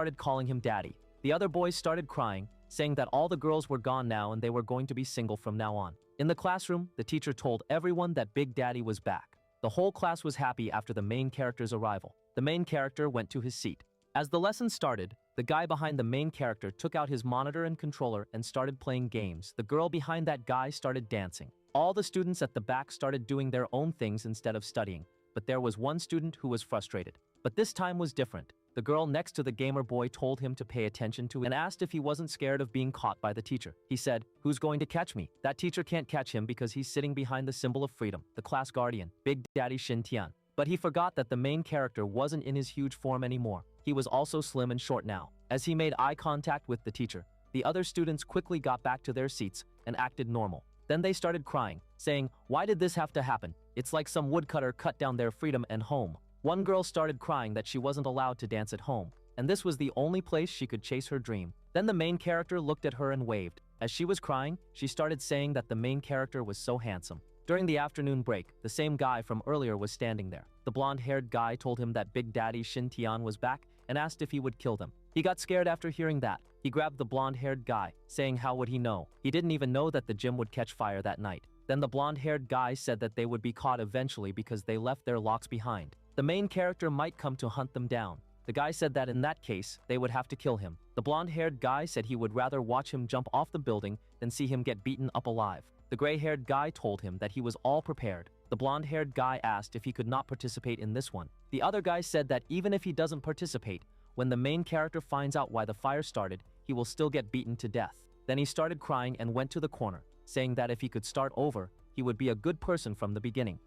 started calling him daddy. The other boys started crying, saying that all the girls were gone now and they were going to be single from now on. In the classroom, the teacher told everyone that Big Daddy was back. The whole class was happy after the main character's arrival. The main character went to his seat. As the lesson started, the guy behind the main character took out his monitor and controller and started playing games. The girl behind that guy started dancing. All the students at the back started doing their own things instead of studying, but there was one student who was frustrated. But this time was different. The girl next to the gamer boy told him to pay attention to and asked if he wasn't scared of being caught by the teacher. He said, "Who's going to catch me?" That teacher can't catch him because he's sitting behind the symbol of freedom, the class guardian, Big Daddy Shin Tian. But he forgot that the main character wasn't in his huge form anymore. He was also slim and short now. As he made eye contact with the teacher, the other students quickly got back to their seats and acted normal. Then they started crying, saying, "Why did this have to happen? It's like some woodcutter cut down their freedom and home." One girl started crying that she wasn't allowed to dance at home, and this was the only place she could chase her dream. Then the main character looked at her and waved. As she was crying, she started saying that the main character was so handsome. During the afternoon break, the same guy from earlier was standing there. The blonde-haired guy told him that Big Daddy Shin Tian was back and asked if he would kill them. He got scared after hearing that. He grabbed the blonde-haired guy, saying how would he know? He didn't even know that the gym would catch fire that night. Then the blonde-haired guy said that they would be caught eventually because they left their locks behind. The main character might come to hunt them down. The guy said that in that case, they would have to kill him. The blonde-haired guy said he would rather watch him jump off the building than see him get beaten up alive. The gray-haired guy told him that he was all prepared. The blonde-haired guy asked if he could not participate in this one. The other guy said that even if he doesn't participate, when the main character finds out why the fire started, he will still get beaten to death. Then he started crying and went to the corner, saying that if he could start over, he would be a good person from the beginning.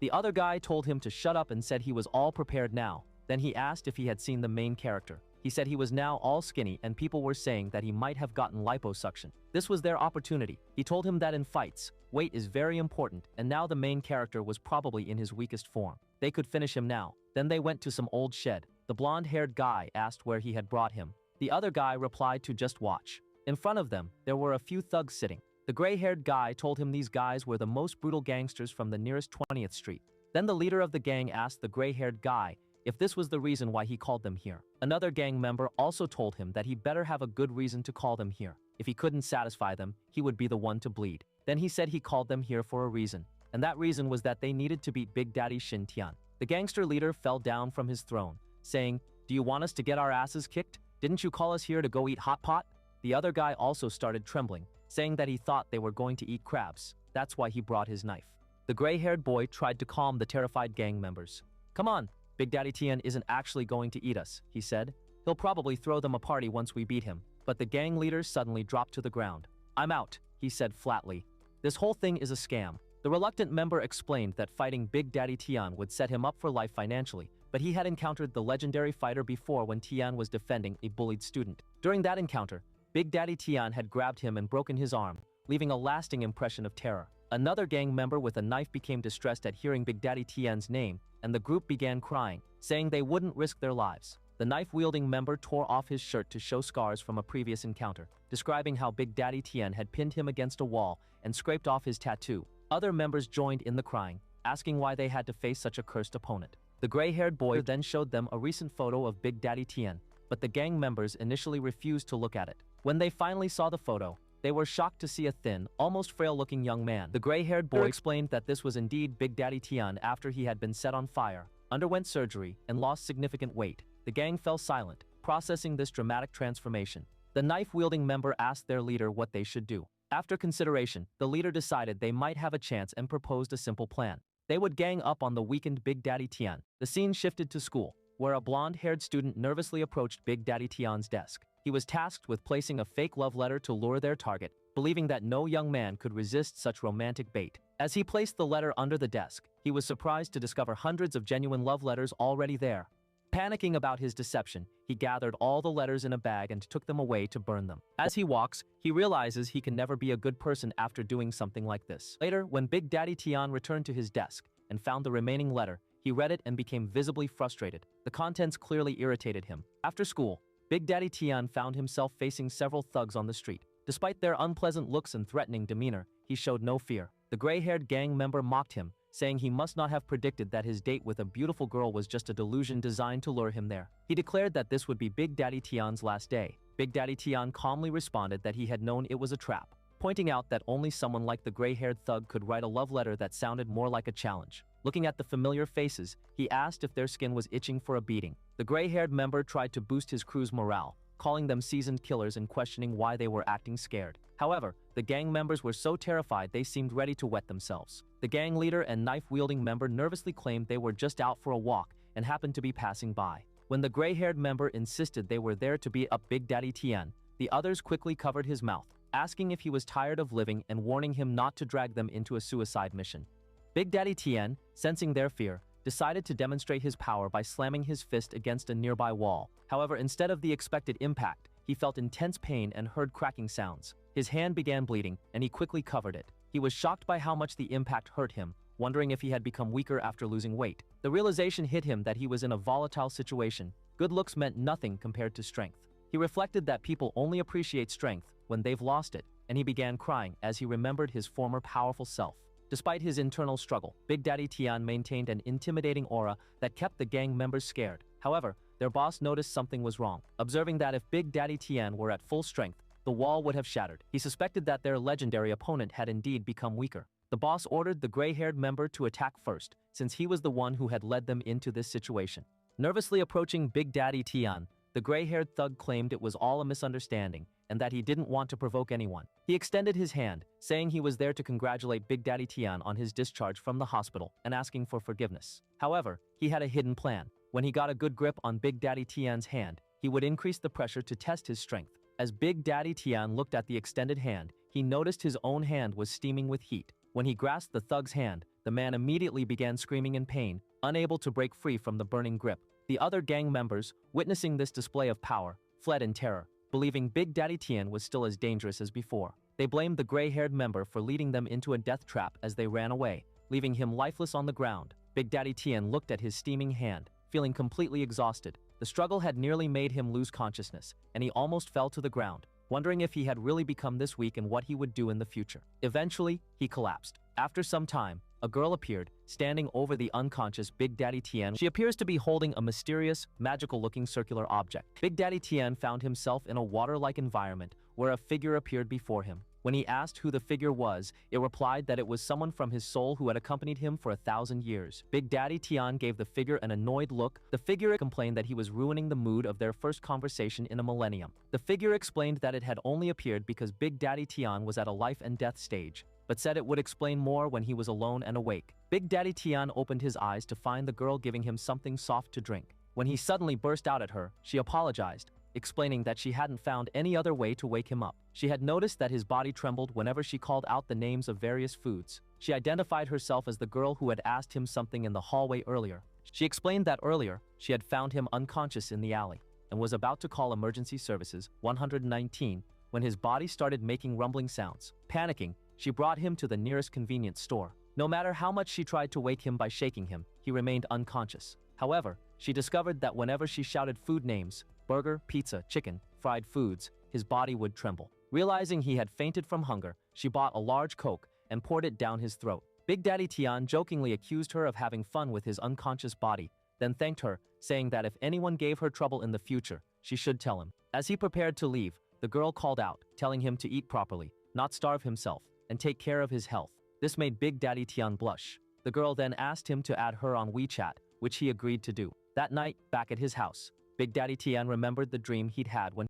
The other guy told him to shut up and said he was all prepared now. Then he asked if he had seen the main character. He said he was now all skinny and people were saying that he might have gotten liposuction. This was their opportunity. He told him that in fights, weight is very important, and now the main character was probably in his weakest form. They could finish him now. Then they went to some old shed. The blonde-haired guy asked where he had brought him. The other guy replied to just watch. In front of them, there were a few thugs sitting. The gray-haired guy told him these guys were the most brutal gangsters from the nearest 20th Street. Then the leader of the gang asked the gray-haired guy if this was the reason why he called them here. Another gang member also told him that he better have a good reason to call them here. If he couldn't satisfy them, he would be the one to bleed. Then he said he called them here for a reason, and that reason was that they needed to beat Big Daddy Shin Tian. The gangster leader fell down from his throne, saying, "Do you want us to get our asses kicked? Didn't you call us here to go eat hot pot?" The other guy also started trembling, saying that he thought they were going to eat crabs. That's why he brought his knife. The gray-haired boy tried to calm the terrified gang members. "Come on, Big Daddy Tian isn't actually going to eat us," he said. "He'll probably throw them a party once we beat him." But the gang leader suddenly dropped to the ground. "I'm out," he said flatly. "This whole thing is a scam." The reluctant member explained that fighting Big Daddy Tian would set him up for life financially, but he had encountered the legendary fighter before when Tian was defending a bullied student. During that encounter, Big Daddy Tian had grabbed him and broken his arm, leaving a lasting impression of terror. Another gang member with a knife became distressed at hearing Big Daddy Tian's name, and the group began crying, saying they wouldn't risk their lives. The knife-wielding member tore off his shirt to show scars from a previous encounter, describing how Big Daddy Tian had pinned him against a wall and scraped off his tattoo. Other members joined in the crying, asking why they had to face such a cursed opponent. The gray-haired boy then showed them a recent photo of Big Daddy Tian, but the gang members initially refused to look at it. When they finally saw the photo, they were shocked to see a thin, almost frail-looking young man. The gray-haired boy explained that this was indeed Big Daddy Tian after he had been set on fire, underwent surgery, and lost significant weight. The gang fell silent, processing this dramatic transformation. The knife-wielding member asked their leader what they should do. After consideration, the leader decided they might have a chance and proposed a simple plan. They would gang up on the weakened Big Daddy Tian. The scene shifted to school, where a blonde-haired student nervously approached Big Daddy Tian's desk. He was tasked with placing a fake love letter to lure their target, believing that no young man could resist such romantic bait. As he placed the letter under the desk, he was surprised to discover hundreds of genuine love letters already there. Panicking about his deception, he gathered all the letters in a bag and took them away to burn them. As he walks, he realizes he can never be a good person after doing something like this. Later, when Big Daddy Tian returned to his desk and found the remaining letter, he read it and became visibly frustrated. The contents clearly irritated him. After school, Big Daddy Tian found himself facing several thugs on the street. Despite their unpleasant looks and threatening demeanor, he showed no fear. The gray-haired gang member mocked him, saying he must not have predicted that his date with a beautiful girl was just a delusion designed to lure him there. He declared that this would be Big Daddy Tian's last day. Big Daddy Tian calmly responded that he had known it was a trap, pointing out that only someone like the gray-haired thug could write a love letter that sounded more like a challenge. Looking at the familiar faces, he asked if their skin was itching for a beating. The gray-haired member tried to boost his crew's morale, calling them seasoned killers and questioning why they were acting scared. However, the gang members were so terrified they seemed ready to wet themselves. The gang leader and knife-wielding member nervously claimed they were just out for a walk and happened to be passing by. When the gray-haired member insisted they were there to beat up Big Daddy Tian, the others quickly covered his mouth, asking if he was tired of living and warning him not to drag them into a suicide mission. Big Daddy Tian, sensing their fear, decided to demonstrate his power by slamming his fist against a nearby wall. However, instead of the expected impact, he felt intense pain and heard cracking sounds. His hand began bleeding, and he quickly covered it. He was shocked by how much the impact hurt him, wondering if he had become weaker after losing weight. The realization hit him that he was in a volatile situation. Good looks meant nothing compared to strength. He reflected that people only appreciate strength when they've lost it, and he began crying as he remembered his former powerful self. Despite his internal struggle, Big Daddy Tian maintained an intimidating aura that kept the gang members scared. However, their boss noticed something was wrong, observing that if Big Daddy Tian were at full strength, the wall would have shattered. He suspected that their legendary opponent had indeed become weaker. The boss ordered the gray-haired member to attack first, since he was the one who had led them into this situation. Nervously approaching Big Daddy Tian, the gray-haired thug claimed it was all a misunderstanding and that he didn't want to provoke anyone. He extended his hand, saying he was there to congratulate Big Daddy Tian on his discharge from the hospital and asking for forgiveness. However, he had a hidden plan. When he got a good grip on Big Daddy Tian's hand, he would increase the pressure to test his strength. As Big Daddy Tian looked at the extended hand, he noticed his own hand was steaming with heat. When he grasped the thug's hand, the man immediately began screaming in pain, unable to break free from the burning grip. The other gang members, witnessing this display of power, fled in terror, believing Big Daddy Tian was still as dangerous as before. They blamed the gray-haired member for leading them into a death trap as they ran away, leaving him lifeless on the ground. Big Daddy Tian looked at his steaming hand, feeling completely exhausted. The struggle had nearly made him lose consciousness, and he almost fell to the ground, wondering if he had really become this weak and what he would do in the future. Eventually, he collapsed. After some time, a girl appeared, standing over the unconscious Big Daddy Tian. She appears to be holding a mysterious, magical-looking circular object. Big Daddy Tian found himself in a water-like environment where a figure appeared before him. When he asked who the figure was, it replied that it was someone from his soul who had accompanied him for 1,000 years. Big Daddy Tian gave the figure an annoyed look. The figure complained that he was ruining the mood of their first conversation in a millennium. The figure explained that it had only appeared because Big Daddy Tian was at a life and death stage, but said it would explain more when he was alone and awake. Big Daddy Tian opened his eyes to find the girl giving him something soft to drink. When he suddenly burst out at her, she apologized, explaining that she hadn't found any other way to wake him up. She had noticed that his body trembled whenever she called out the names of various foods. She identified herself as the girl who had asked him something in the hallway earlier. She explained that earlier, she had found him unconscious in the alley and was about to call emergency services 119 when his body started making rumbling sounds. Panicking, she brought him to the nearest convenience store. No matter how much she tried to wake him by shaking him, he remained unconscious. However, she discovered that whenever she shouted food names, burger, pizza, chicken, fried foods, his body would tremble. Realizing he had fainted from hunger, she bought a large Coke and poured it down his throat. Big Daddy Tian jokingly accused her of having fun with his unconscious body, then thanked her, saying that if anyone gave her trouble in the future, she should tell him. As he prepared to leave, the girl called out, telling him to eat properly, not starve himself, and take care of his health. This made Big Daddy Tian blush. The girl then asked him to add her on WeChat, which he agreed to do. That night, back at his house, Big Daddy Tian remembered the dream he'd had when